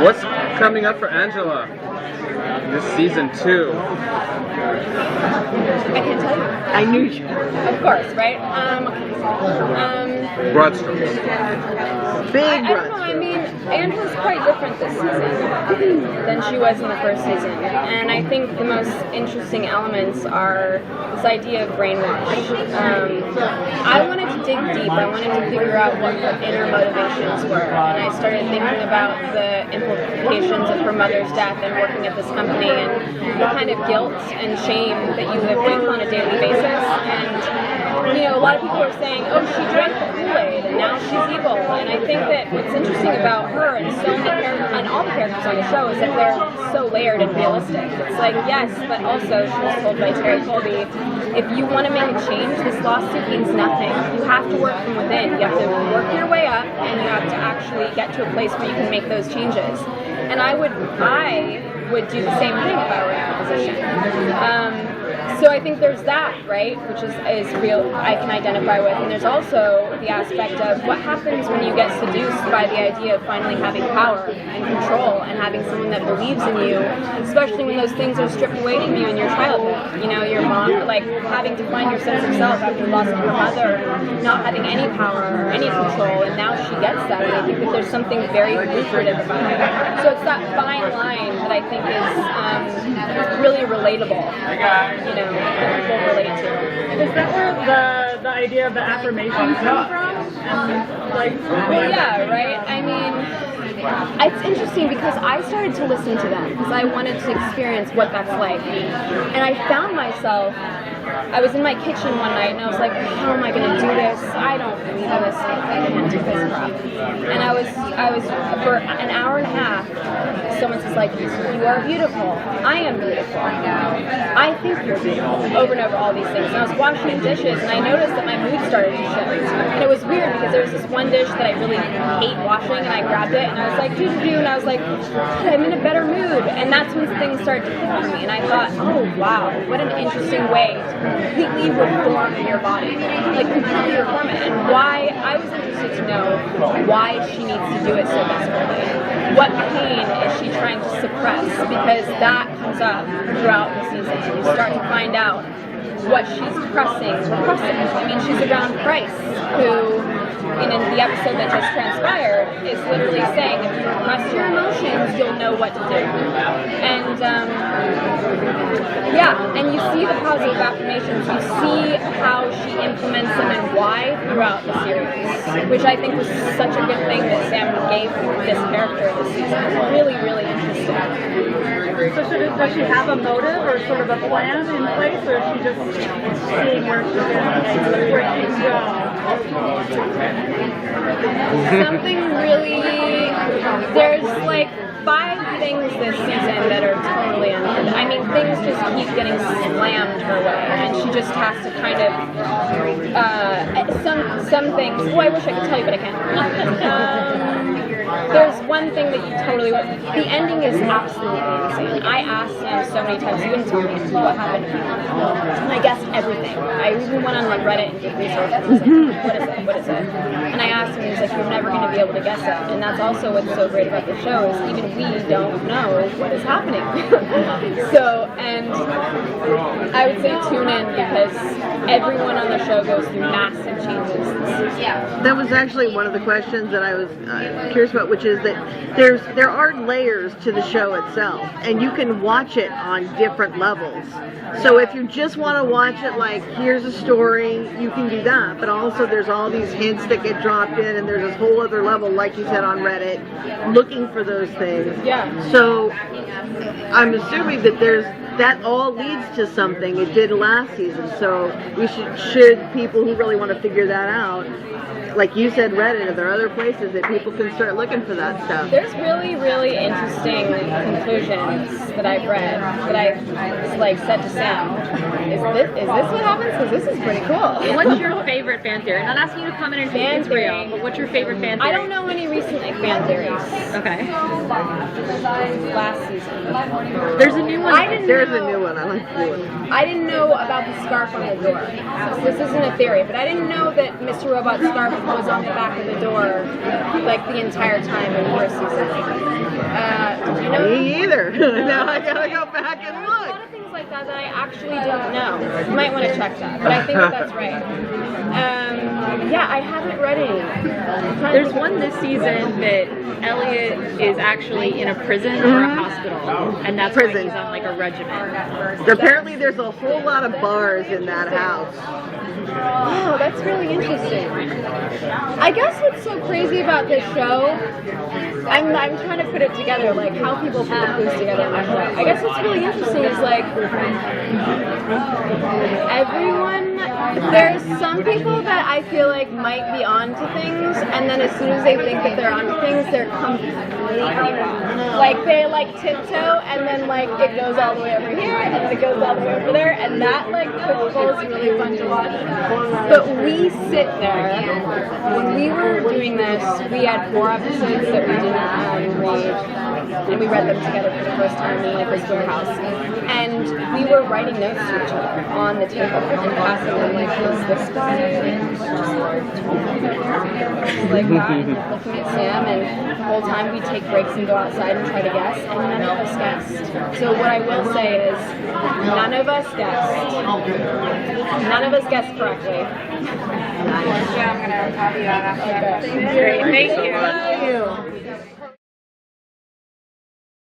What's coming up for Angela this season 2? I can't tell you. I knew you. Of course, right? Broad strokes. Big I don't know. I mean, Angela's quite different this season than she was in the first season, and I think the most interesting elements are this idea of brainwash. I wanted to dig deep. I wanted to figure out what her inner motivations were, and I started thinking about the implications of her mother's death and working at this company, and the kind of guilt and shame that you live with on a daily basis. And you know, a lot of people are saying, "Oh, she drank the Kool-Aid and now she's evil." And I think that what's interesting about her and so many and all the characters on the show is that they're so layered and realistic. It's like, yes, but also she was told by Terry Colby, if you want to make a change, this lawsuit means nothing. You have to work from within. You have to work your way up, and you have to actually get to a place where you can make those changes. And I would do the same thing if I were in her position. So I think there's that, right, which is real, I can identify with. And there's also the aspect of what happens when you get seduced by the idea of finally having power and control and having someone that believes in you, especially when those things are stripped away from you in your childhood. You know, your mom, like, having to find your sense of self after the loss of her mother, not having any power or any control, and now she gets that. And I think that there's something very lucrative about it. So it's that fine line that I think is really relatable, you know, that people relate to. Is that where the idea of the affirmations come from? Well, yeah, right? I mean, it's interesting because I started to listen to them because I wanted to experience what that's like. And I found myself, I was in my kitchen one night and I was like, how am I going to do this? I don't believe in this stuff. I can't do this crap. And I was for an hour and a half, someone says like, you are beautiful. I am beautiful. I think you're beautiful. Over and over all these things. And I was washing dishes and I noticed that my mood started to shift. And it was weird because there was this one dish that I really hate washing and I grabbed it and I was like, doo-doo-doo, and I was like, I'm in a better mood. And that's when things started to click for me. And I thought, oh wow, what an interesting way to completely reform your body. Like completely reform it. And why, I was interested to know why she needs to do it so desperately. What pain is she trying to suppress? Because that comes up throughout the season. You start to find out what she's repressing. I mean, she's around Price, who, in the episode that just transpired, is literally saying, if you repress your emotions, you'll know what to do. And, and you see the positive affirmations. You see how she implements them and why throughout the series, which I think was such a good thing that Sam gave this character this season. Really, really interesting. So does she have a motive or sort of a plan in place, or is she just seeing where she can go? Something really, there's like 5 things this season that are totally unheard. I mean, things just keep getting slammed her way, and she just has to kind of, some things, oh, I wish I could tell you, but I can't. There's one thing that you totally would. The ending is absolutely insane. I asked him so many times, he wouldn't tell me what happened to me. And I guessed everything. I even went on like Reddit and did research. I was like, what is it? And I asked him, and he was like, you're never going to be able to guess it. And that's also what's so great about the show is even we don't know what is happening. So, and I would say tune in because everyone on the show goes through massive changes. That was actually one of the questions that I was curious about, which is that there are layers to the show itself, and you can watch it on different levels. So if you just want to watch it like, here's a story, you can do that. But also there's all these hints that get dropped in, and there's this whole other level, like you said, on Reddit, looking for those things. Yeah. So I'm assuming that that all leads to something. It did last season. So we should people who really want to figure that out, like you said, Reddit, are there other places that people can start looking for that stuff? There's really, really interesting conclusions that I've read that I've like said to Sam. Is this what happens? Because this is pretty cool. What's your favorite fan theory? I'm not asking you to comment and think it's real, but what's your favorite fan theory? I don't know any recent fan theories. Okay. Last season. There's a new one. I didn't There's a new one. I like the new one. I didn't know about the scarf on the door. So this isn't a theory, but I didn't know that Mr. Robot's scarf was on the back of the door like the entire time in the first season. Did you know? Me either. Now I gotta go back and A lot look. of things like that that I actually didn't know. You might want to check that, but I think that that's right. Yeah, I haven't read any. There's one this season that Elliot is actually in a prison or a hospital, and that's why Prison. he's on like a regimen. Apparently there's a whole lot of bars in that house. Oh, that's really interesting. I guess what's so crazy about this show, I'm trying to put it together, like how people put the clues together in the show. I guess what's really interesting is like everyone, there's some people that I feel like might be onto things, and then as soon as they think that they're onto things, they're completely wrong. Like they like tiptoe, and then like it goes all the way over here, and then it goes all the way over there, and that like push-pull is really fun to watch. But we sit there. When we were doing this, we had 4 episodes that we didn't read, and we read them together for the first time in like this warehouse. And we were writing notes to each other on the table and passing them like, who's this guy? And just like that, and looking at Sam, and the whole time we take breaks and go outside and try to guess, and none of us guessed. So what I will say is, none of us guessed. None of us guessed correctly. Yeah, I'm gonna copy that after. Okay. Great, thank you. Thank you.